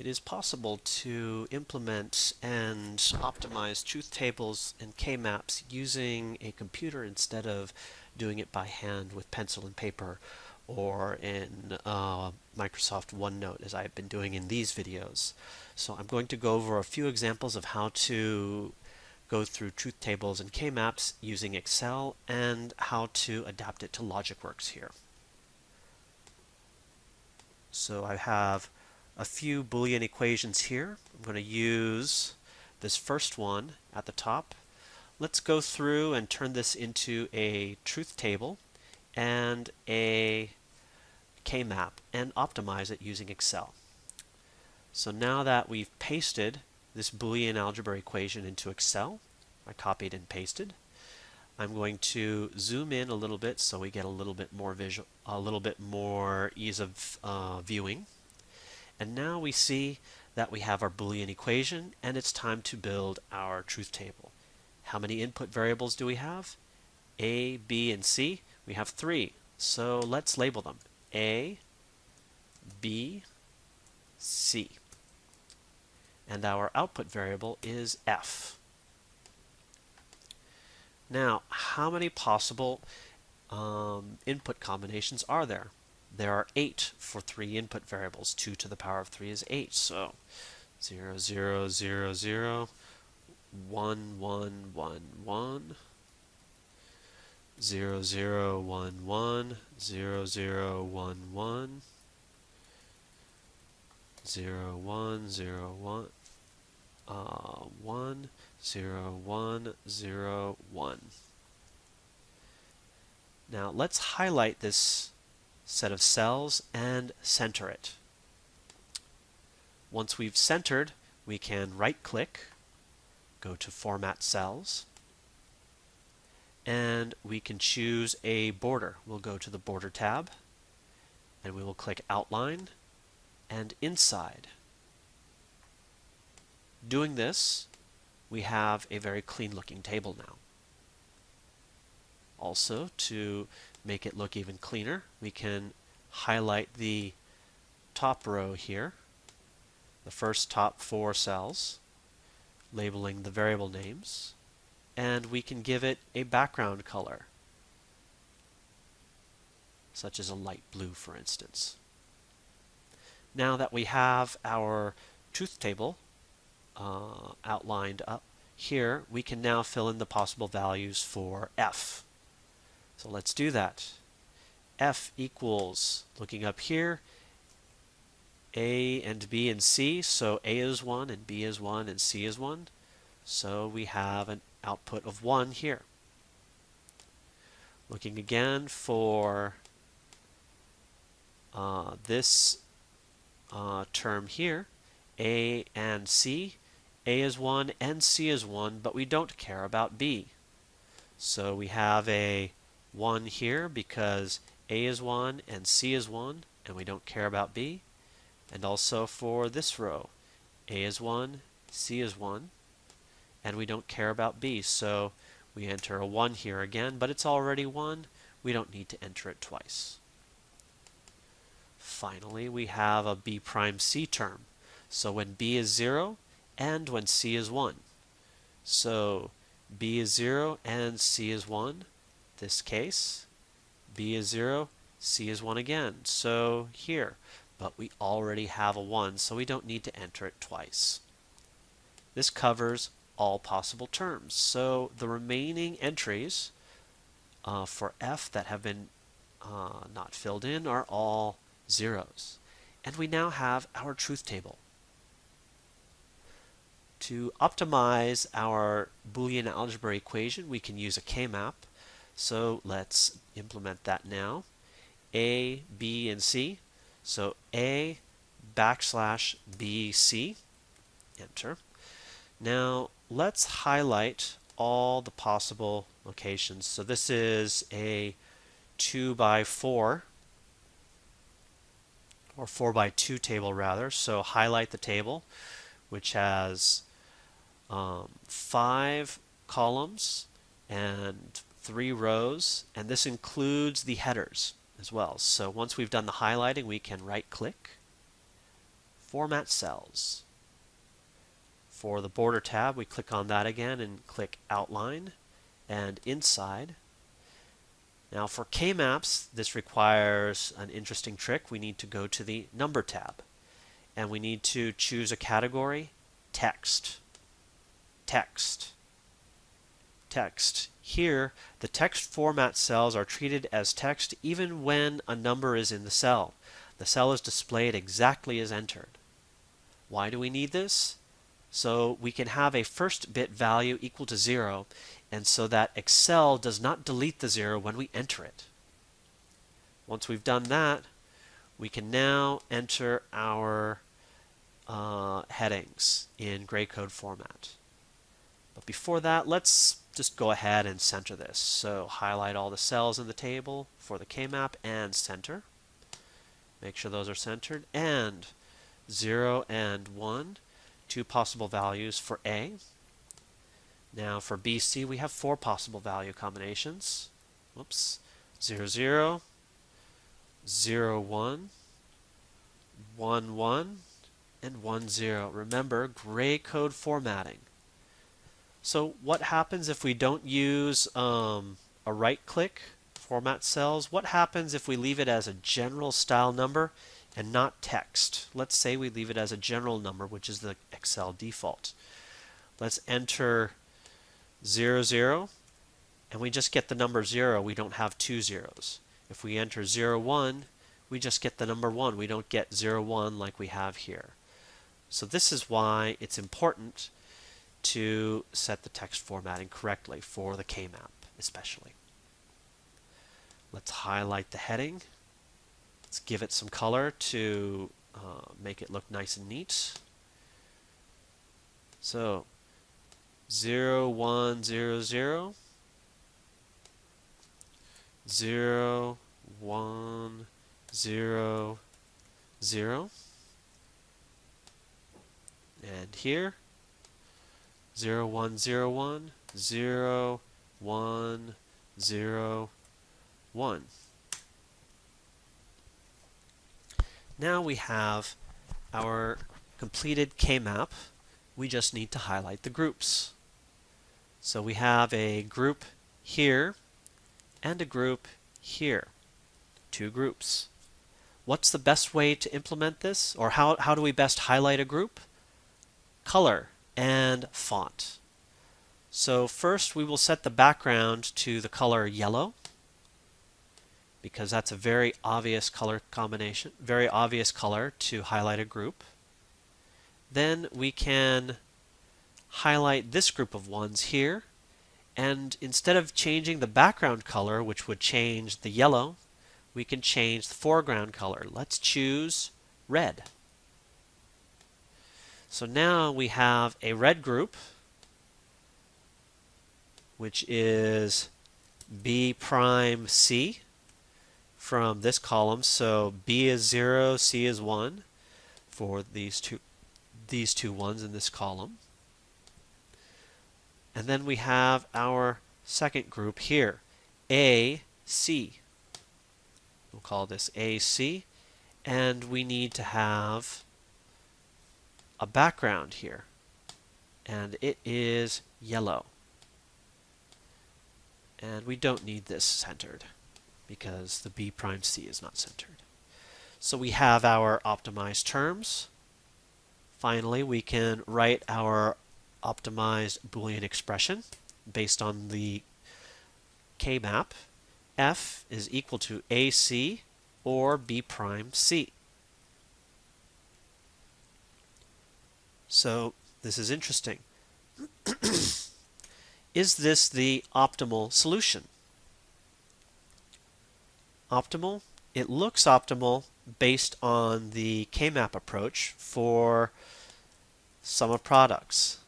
It is possible to implement and optimize truth tables and K-maps using a computer instead of doing it by hand with pencil and paper or in Microsoft OneNote as I've been doing in these videos. So I'm going to go over a few examples of how to go through truth tables and K-maps using Excel and how to adapt it to LogicWorks here. So I have a few Boolean equations here. I'm going to use this first one at the top. Let's go through and turn this into a truth table and a K-map and optimize it using Excel. So now that we've pasted this Boolean algebra equation into Excel, I copied and pasted. I'm going to zoom in a little bit so we get a little bit more visual, a little bit more ease of viewing. And now we see that we have our Boolean equation and it's time to build our truth table. How many input variables do we have? A, B, and C. We have 3. So let's label them. A, B, C. And our output variable is F. Now, how many possible input combinations are there? There are 8 for 3 input variables. 2 to the power of 3 is 8. So 0, 0, 0, 0, 1, 1, 1, 1, 0, 0, 1, 1, 0, 0, 1, 1, 0, 1, 0, 1, 1, 0, 1, 0, 1. Now let's highlight this set of cells and center it. Once we've centered, we can right-click, go to Format Cells, and we can choose a border. We'll go to the Border tab, and we will click Outline and Inside. Doing this, we have a very clean-looking table now. Also, to make it look even cleaner, we can highlight the top row here, the first top 4 cells, labeling the variable names, and we can give it a background color, such as a light blue, for instance. Now that we have our truth table outlined up here, we can now fill in the possible values for F. So let's do that. F equals, looking up here, A and B and C. So A is 1 and B is 1 and C is 1. So we have an output of 1 here. Looking again for this term here, A and C. A is 1 and C is 1, but we don't care about B. So we have a 1 here because A is 1 and C is 1, and we don't care about B. And also for this row, A is 1, C is 1, and we don't care about B. So we enter a 1 here again, but it's already 1. We don't need to enter it twice. Finally, we have a B prime C term. So when B is 0 and when C is 1. So B is 0 and C is 1. This case, B is 0, C is 1 again. So here, but we already have a 1, so we don't need to enter it twice. This covers all possible terms. So the remaining entries for F that have been not filled in are all zeros. And we now have our truth table. To optimize our Boolean algebra equation, we can use a K-map. So let's implement that now. A, B, and C. So A backslash B, C. Enter. Now let's highlight all the possible locations. So this is a 2 by 4 or 4 by 2 table rather. So highlight the table, which has 5 columns and 3 rows, and this includes the headers as well. So once we've done the highlighting, we can right click, Format Cells. For the Border tab, we click on that again and click Outline and Inside. Now for K-maps, this requires an interesting trick. We need to go to the Number tab, and we need to choose a category, Text. Text. Text. Here, the text format cells are treated as text even when a number is in the cell. The cell is displayed exactly as entered. Why do we need this? So we can have a first bit value equal to 0, and so that Excel does not delete the 0 when we enter it. Once we've done that, we can now enter our headings in gray code format. But before that, let's just go ahead and center this. So highlight all the cells in the table for the K-map and center. Make sure those are centered. And 0 and 1, two possible values for A. Now for BC, we have four possible value combinations. Whoops. 0, 0, 0, 1, 1, 1, and 1, 0. Remember, gray code formatting. So what happens if we don't use a right-click format cells? What happens if we leave it as a general style number and not text? Let's say we leave it as a general number, which is the Excel default. Let's enter 0, 0, and we just get the number 0. We don't have two zeros. If we enter 0, 1, we just get the number 1. We don't get 0, 1 like we have here. So this is why it's important to set the text formatting correctly for the K-map especially. Let's highlight the heading. Let's give it some color to make it look nice and neat. So 0, 1, 0, 0, 0, 1, 0, 0, and here 0, 1, 0, 1, 0, 1, 0, 1. Now we have our completed K-map. We just need to highlight the groups. So we have a group here and a group here. Two groups. What's the best way to implement this? Or how do we best highlight a group? Color and font. So first we will set the background to the color yellow, because that's a very obvious color combination, very obvious color to highlight a group. Then we can highlight this group of ones here, and instead of changing the background color, which would change the yellow, we can change the foreground color. Let's choose red. So now we have a red group, which is B prime C from this column. So B is 0, C is 1 for these two ones in this column. And then we have our second group here, AC. We'll call this AC, and we need to have a background here, and it is yellow. And we don't need this centered because the B prime C is not centered. So we have our optimized terms. Finally, we can write our optimized Boolean expression based on the K-map. F is equal to AC or B prime C. So this is interesting. Is this the optimal solution? Optimal? It looks optimal based on the K-map approach for sum of products.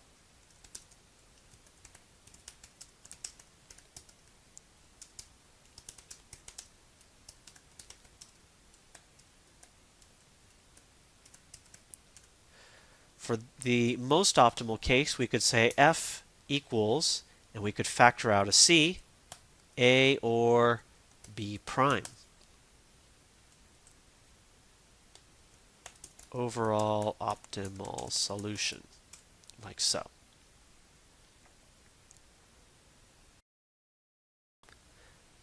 For the most optimal case, we could say F equals, and we could factor out a C, A or B prime. overall optimal solution, like so.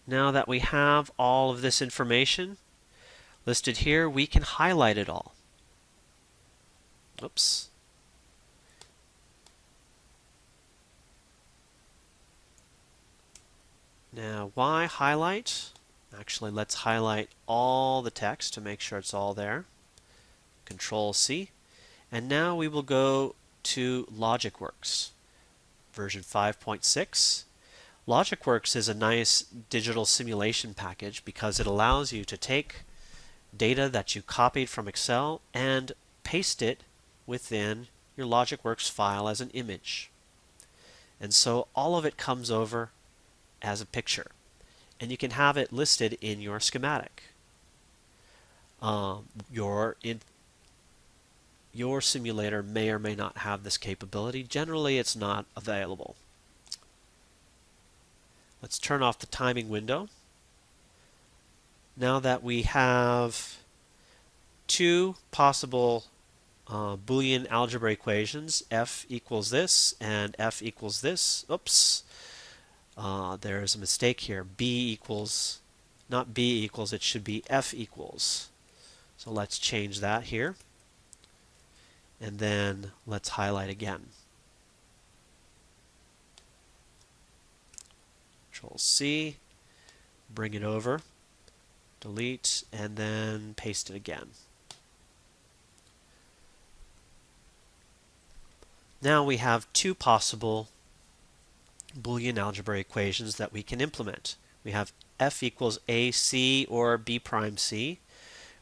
Now that we have all of this information listed here, we can highlight it all. Oops. Now, why highlight? Actually, let's highlight all the text to make sure it's all there. Control C. And now we will go to LogicWorks, version 5.6. LogicWorks is a nice digital simulation package because it allows you to take data that you copied from Excel and paste it within your LogicWorks file as an image. And so all of it comes over as a picture, and you can have it listed in your schematic. Your simulator may or may not have this capability. Generally, it's not available. Let's turn off the timing window. Now that we have two possible Boolean algebra equations, f equals this and f equals this. Oops. There's a mistake here. B equals, not B equals, it should be F equals. So let's change that here. And then let's highlight again. Control C, bring it over, delete, and then paste it again. Now we have two possible Boolean algebra equations that we can implement. We have f equals ac or b prime c.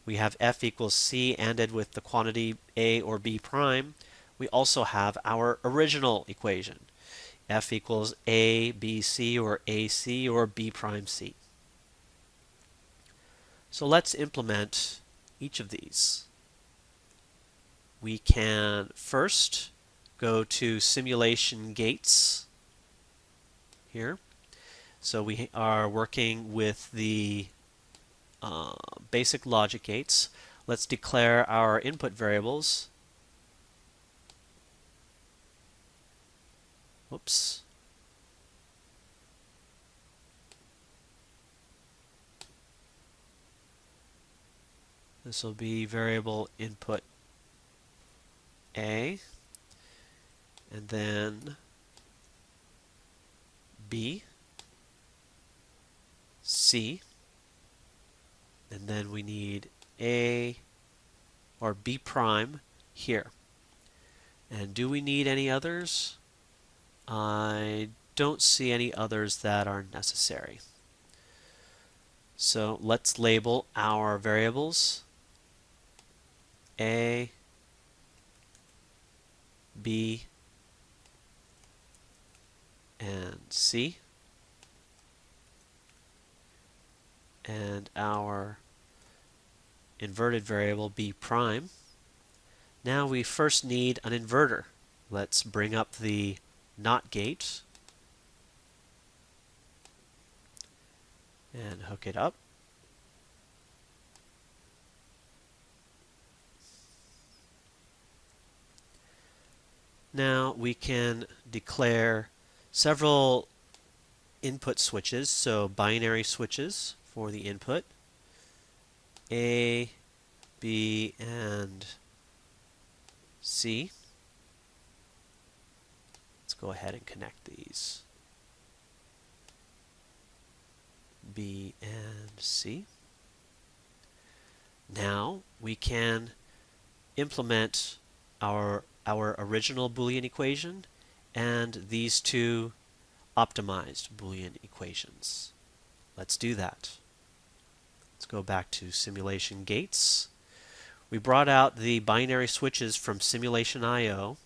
We have f equals c ANDed with the quantity a or b prime. We also have our original equation, f equals a b c or ac or b prime c. So let's implement each of these. We can first go to simulation gates here. So we are working with the basic logic gates. Let's declare our input variables. Whoops. This will be variable input A, and then B, C, and then we need A or B prime here. And do we need any others? I don't see any others that are necessary. So let's label our variables A, B, and C, and our inverted variable B prime. Now we first need an inverter. Let's bring up the NOT gate and hook it up. Now we can declare several input switches, so binary switches for the input, A, B, and C. Let's go ahead and connect these. B and C. Now we can implement our original Boolean equation and these two optimized Boolean equations. Let's do that. Let's go back to simulation gates. We brought out the binary switches from simulation I/O.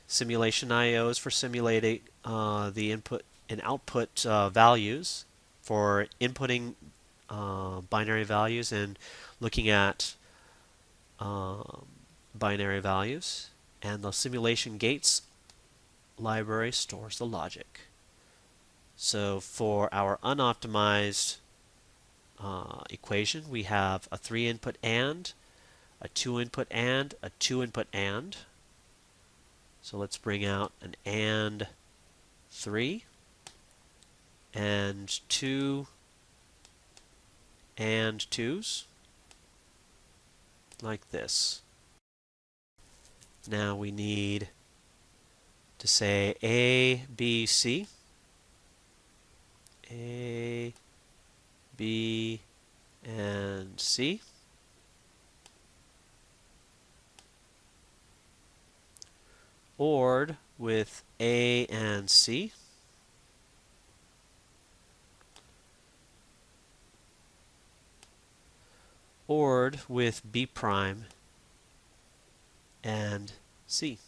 Simulation I/O is for simulating the input and output values, for inputting binary values and looking at binary values. And the simulation gates library stores the logic. So for our unoptimized equation, we have a 3-input AND, a 2-input and, a 2-input and. So let's bring out an and 3 and 2 and 2's like this. Now we need to say A, B, C. A, B, and C. ORed with A and C. ORed with B prime and C.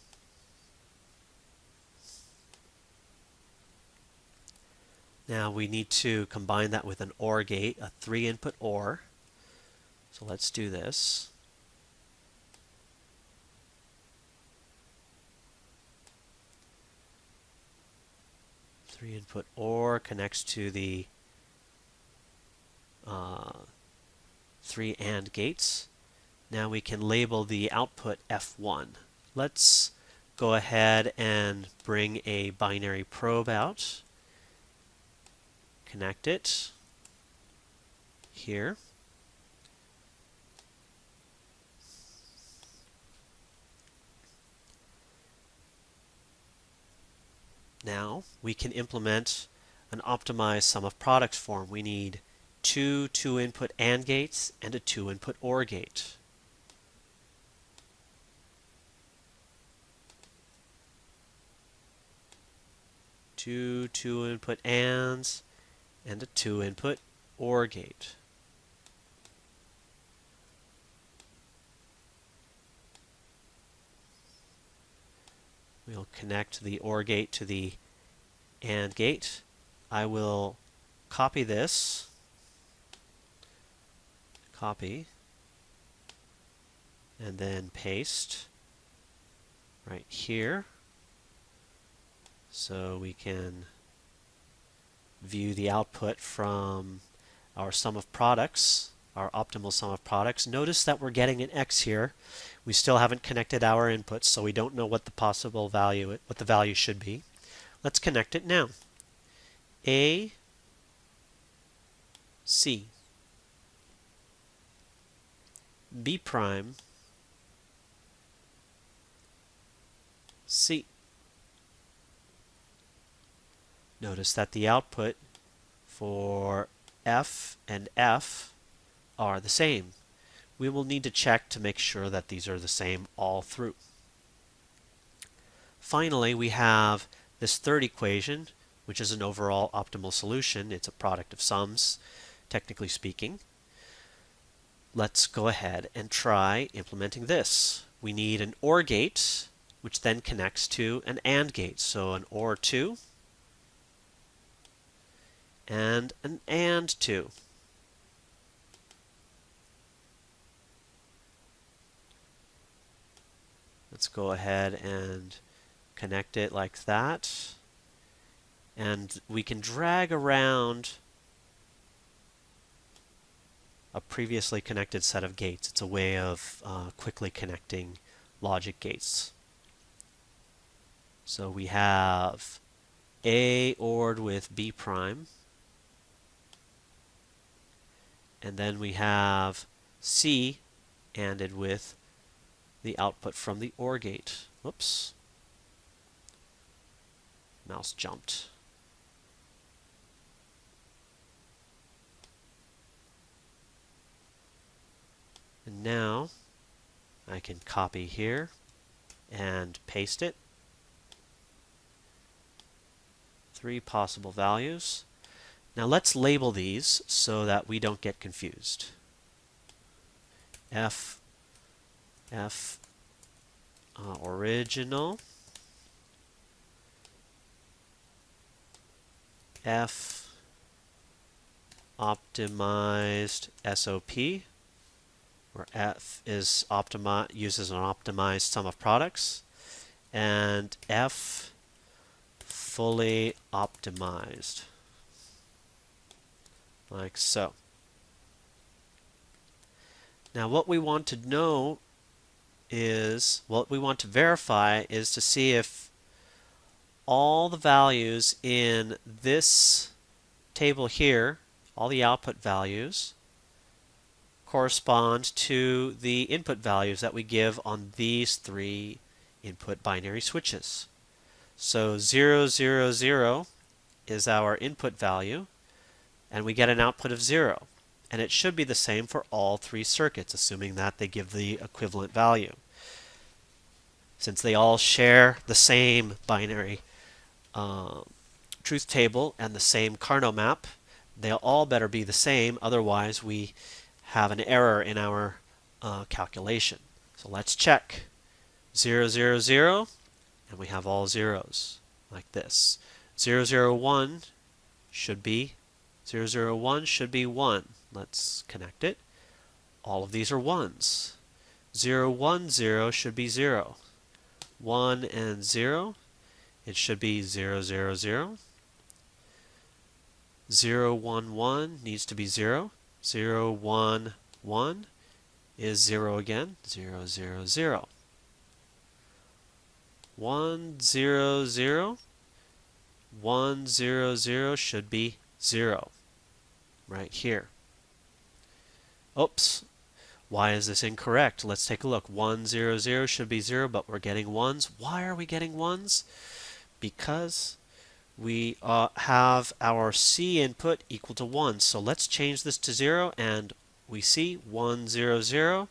Now we need to combine that with an OR gate, a 3-input OR. So let's do this. Three-input OR connects to the 3 AND gates. Now we can label the output F1. Let's go ahead and bring a binary probe out. Connect it here. Now we can implement an optimized sum of products form. We need two 2-input AND gates and a 2-input OR gate. Two 2-input ANDs and a 2-input OR gate. We'll connect the OR gate to the AND gate. I will copy this, copy, and then paste right here so we can view the output from our sum of products, our optimal sum of products. Notice that we're getting an X here. We still haven't connected our inputs, so we don't know what the possible value, what the value should be. Let's connect it now. A, C, B prime, C. Notice that the output for F and F are the same. We will need to check to make sure that these are the same all through. Finally, we have this third equation, which is an overall optimal solution. It's a product of sums, technically speaking. Let's go ahead and try implementing this. We need an OR gate, which then connects to an AND gate. So an OR 2 and an AND 2. Let's go ahead and connect it like that. And we can drag around a previously connected set of gates. It's a way of quickly connecting logic gates. So we have A ORed with B prime. And then we have C ANDed with the output from the OR gate. Whoops. Mouse jumped. And now I can copy here and paste it. 3 possible values. Now let's label these so that we don't get confused. F original, F optimized SOP, where F is uses an optimized sum of products, and F fully optimized, like so. Now what we want to know is, what we want to verify is to see if all the values in this table here, all the output values, correspond to the input values that we give on these three input binary switches. So 0, 0, 0 is our input value, and we get an output of 0. And it should be the same for all three circuits, assuming that they give the equivalent value. Since they all share the same binary truth table and the same Karnaugh map, they all better be the same, otherwise we have an error in our calculation. So let's check. 0, 0, 0, and we have all zeros, like this. 0, 0, 1 should be 0, 0, 1 should be 1. Let's connect it. All of these are 1s. 0, 1, 0 should be 0. 1 and 0, it should be 0, 0, 0. 0, 1, 1 needs to be 0. 0, 1, 1 is 0 again. 0, 0, 0. 1, 0, 0. 1, 0, 0 should be 0 right here. Oops. Why is this incorrect? Let's take a look. 1, 0, 0 should be 0, but we're getting 1s. Why are we getting 1s? Because we have our C input equal to 1. So let's change this to 0, and we see 1, 0, 0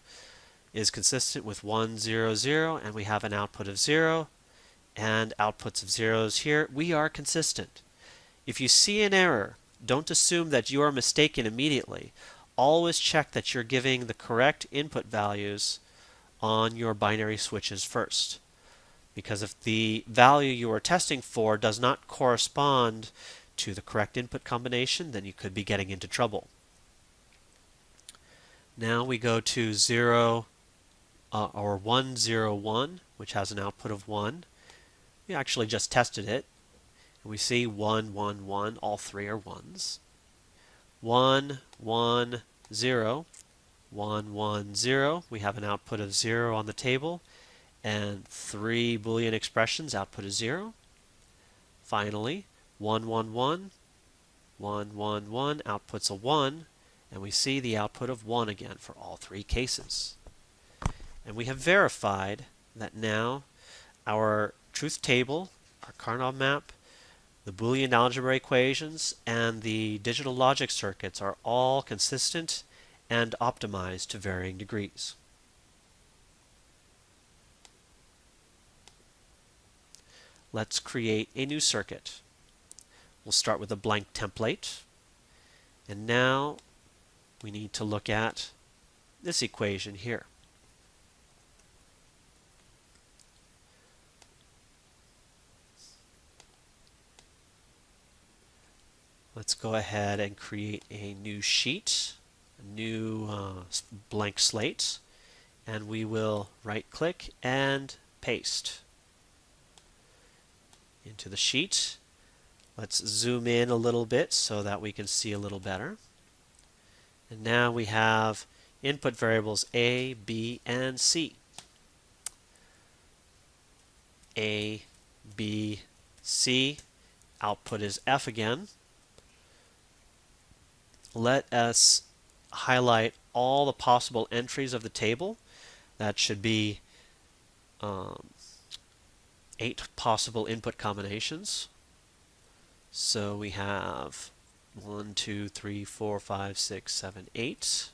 is consistent with 1, 0, 0, and we have an output of 0 and outputs of zeros here. We are consistent. If you see an error, don't assume that you are mistaken immediately. Always check that you're giving the correct input values on your binary switches first. Because if the value you are testing for does not correspond to the correct input combination, then you could be getting into trouble. Now we go to 0 or 1, 0, 1, which has an output of 1. We actually just tested it. We see 1, 1, 1, all three are 1s. 1, 1, 0, 1, 1, 0. We have an output of 0 on the table, and three Boolean expressions, output is 0. Finally, 1, 1, 1, 1, 1, 1, outputs a 1, and we see the output of 1 again for all three cases. And we have verified that now our truth table, our Karnaugh map, the Boolean algebra equations, and the digital logic circuits are all consistent and optimized to varying degrees. Let's create a new circuit. We'll start with a blank template. And now we need to look at this equation here. Let's go ahead and create a new sheet, a new blank slate, and we will right-click and paste into the sheet. Let's zoom in a little bit so that we can see a little better. And now we have input variables A, B, and C. A, B, C. Output is F again. Let us highlight all the possible entries of the table. That should be 8 possible input combinations. So we have 1, 2, 3, 4, 5, 6, 7, 8.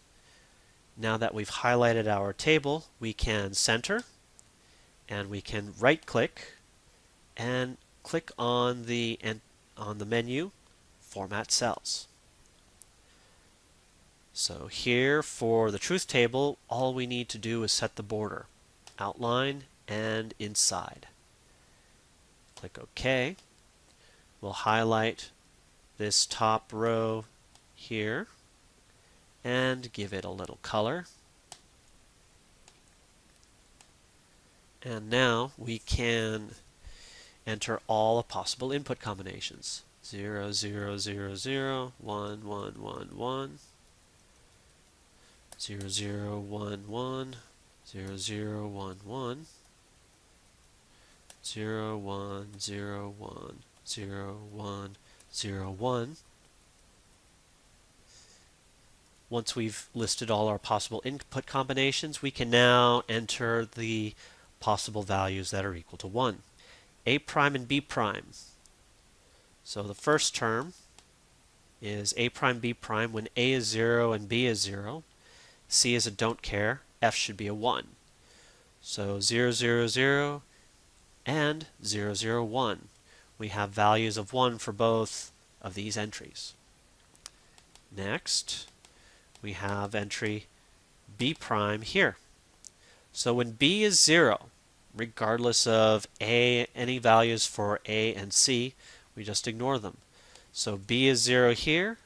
Now that we've highlighted our table, we can center, and we can right-click and click on the menu, Format Cells. So here for the truth table, all we need to do is set the border, outline, and inside. Click OK. We'll highlight this top row here and give it a little color. And now we can enter all the possible input combinations. 0, 0, 0, 0, 1, 1, 1, 1. 0, 0, 1, 1, 0, 0, 1, 1, 0, 1, 0, 1, 0, 1, 0, 1. Once we've listed all our possible input combinations, we can now enter the possible values that are equal to 1. A prime and B prime. So the first term is A prime, B prime when A is 0 and B is 0. C is a don't care. F should be a 1. So 0, 0, 0 and 0, 0, 1. We have values of 1 for both of these entries. Next, we have entry B prime here. So when B is 0, regardless of any values for A and C, we just ignore them. So B is 0 here,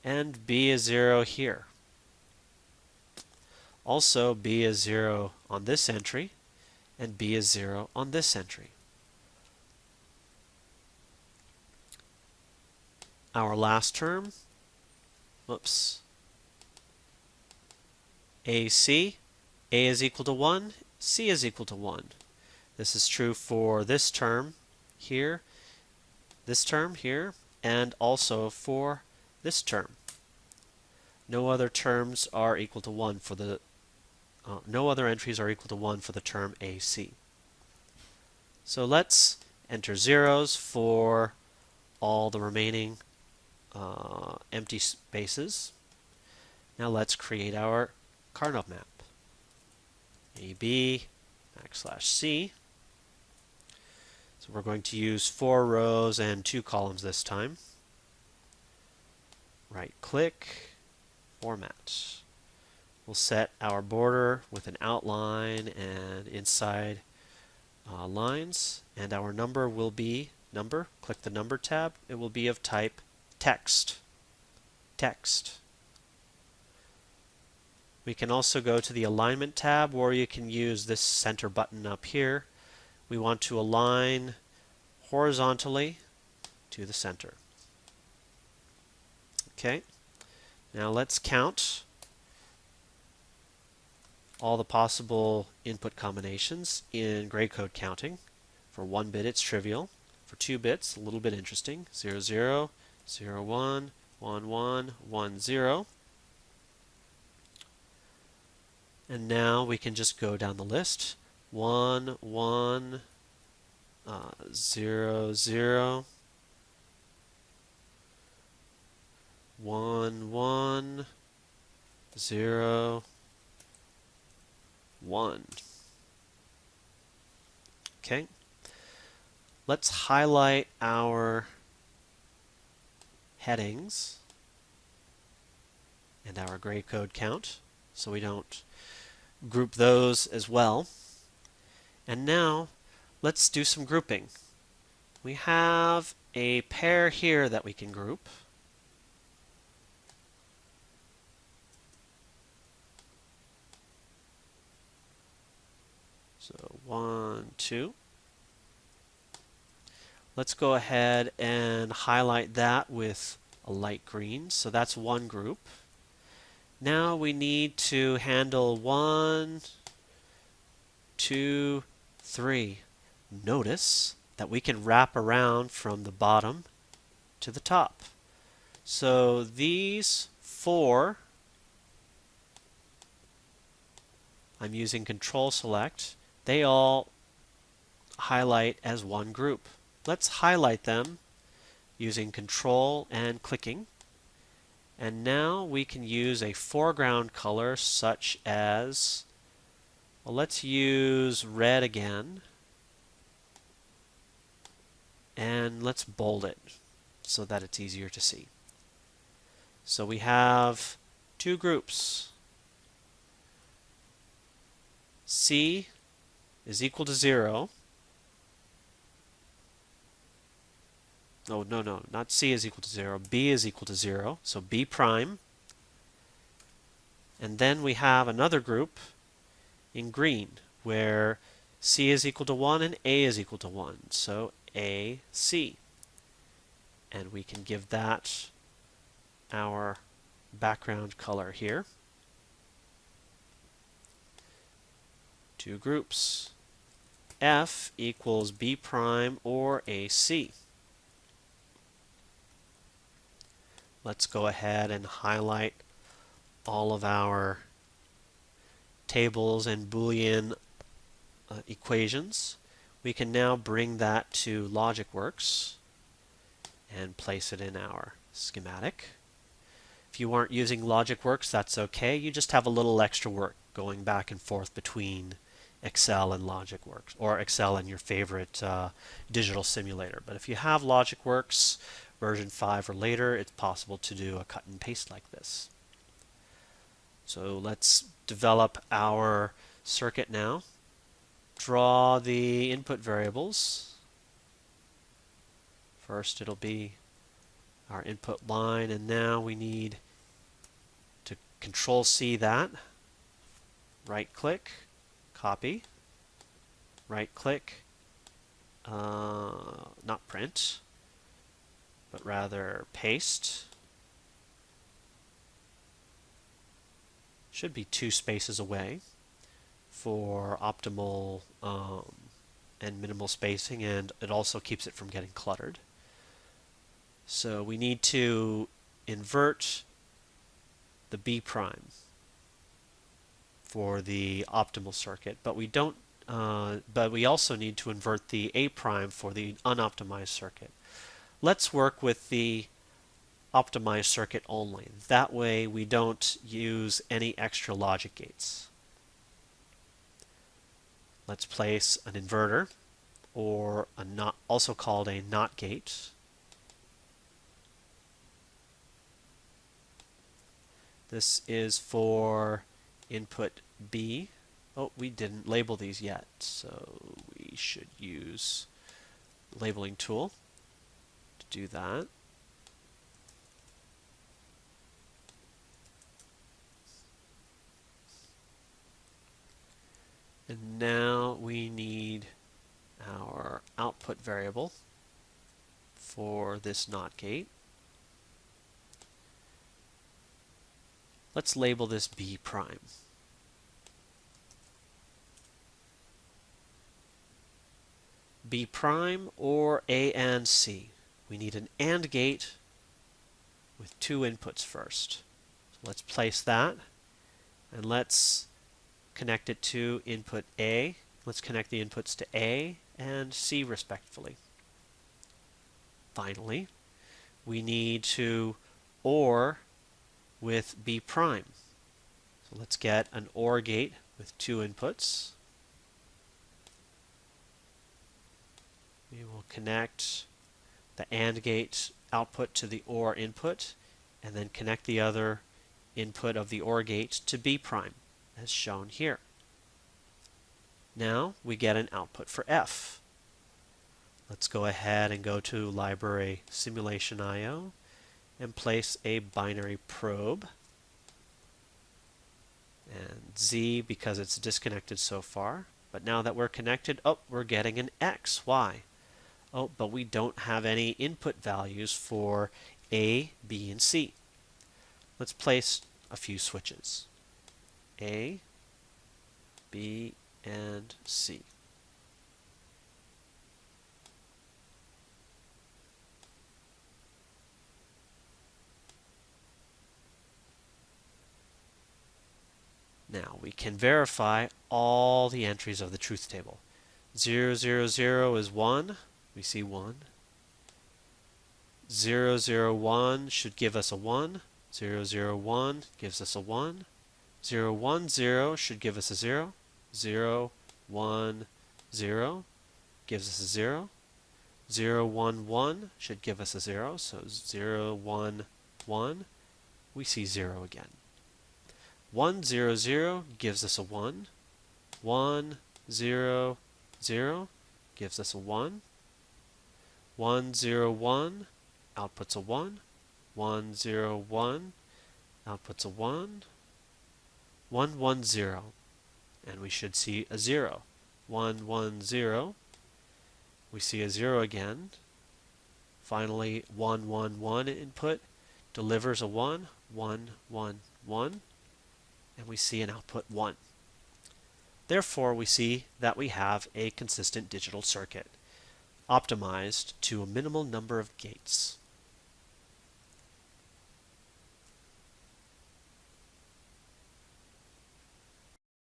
and B is 0 here. Also, B is 0 on this entry, and B is 0 on this entry. Our last term, AC, A is equal to 1, C is equal to 1. This is true for this term here, and also for this term. No other terms are equal to 1 for the no other entries are equal to 1 for the term AC. So let's enter zeros for all the remaining empty spaces. Now let's create our Karnaugh map. AB \C. So we're going to use 4 rows and 2 columns this time. Right click, format. We'll set our border with an outline and inside lines, and our number will be number. Click the number tab. It will be of type text. We can also go to the alignment tab, or you can use this center button up here. We want to align horizontally to the center. Okay, now let's count all the possible input combinations in gray code counting. For 1 bit, it's trivial. For 2 bits, a little bit interesting. 0, 0, 0, 1, 1, 1, 1, 0. And now we can just go down the list. 1, 1, 0, 0, 1, 1, 0, 1. Okay. Let's highlight our headings and our gray code count so we don't group those as well. And now let's do some grouping. We have a pair here that we can group. So 1, 2. Let's go ahead and highlight that with a light green. So that's one group. Now we need to handle 1, 2, 3. Notice that we can wrap around from the bottom to the top. So these 4, I'm using Control Select, they all highlight as one group. Let's highlight them using Control and clicking. And now we can use a foreground color such as, well, let's use red again. And let's bold it so that it's easier to see. So we have 2 groups. C is equal to 0. Oh, no, not C is equal to 0. B is equal to 0. So B prime. And then we have another group in green where C is equal to 1 and A is equal to 1. So AC. And we can give that our background color here. two groups. F equals B prime or AC. Let's go ahead and highlight all of our tables and Boolean equations. We can now bring that to LogicWorks and place it in our schematic. If you aren't using LogicWorks, that's okay. You just have a little extra work going back and forth between Excel and LogicWorks, or Excel and your favorite digital simulator. But if you have LogicWorks version 5 or later, it's possible to do a cut and paste like this. So let's develop our circuit now. Draw the input variables. First it'll be our input line, and now we need to Control C that, right click, copy, right click, not print, but rather paste. Should be 2 spaces away for optimal and minimal spacing, and it also keeps it from getting cluttered. So we need to invert the B prime for the optimal circuit, but we don't. But we also need to invert the A prime for the unoptimized circuit. Let's work with the optimized circuit only. That way we don't use any extra logic gates. Let's place an inverter, or a not, also called a NOT gate. This is for input B. Oh, we didn't label these yet, so we should use the labeling tool to do that. And now we need our output variable for this NOT gate. Let's label this B prime. B prime or A and C. We need an AND gate with 2 inputs first. So let's place that, and let's connect it to input A. Let's connect the inputs to A and C respectively. Finally, we need to OR with B prime. So let's get an OR gate with 2 inputs. We will connect the AND gate output to the OR input, and then connect the other input of the OR gate to B prime, as shown here. Now we get an output for F. Let's go ahead and go to Library Simulation I/O and place a binary probe, and Z because it's disconnected so far. But now that we're connected, oh, we're getting an X. Why? Oh, but we don't have any input values for A, B, and C. Let's place a few switches. A, B, and C. Now we can verify all the entries of the truth table. 0, 0, 0 is 1. We see 1. 0, 0, 1 should give us a 1. 0, 0, 1 gives us a 1. 0, 1, 0 should give us a 0. 0, 1, 0 gives us a 0. 0, 1, 1 should give us a 0. So 0, 1, 1, we see 0 again. 1, 0, 0 gives us a 1. 1, 0, 0 gives us a 1. 1, 0, 1 outputs a 1. 1, 0, 1 outputs a 1. 1, 1, 0. And we should see a 0. 1, 1, 0. We see a 0 again. Finally, 1, 1, 1 input delivers a 1. 1, 1, 1. And we see an output 1. Therefore, we see that we have a consistent digital circuit, optimized to a minimal number of gates.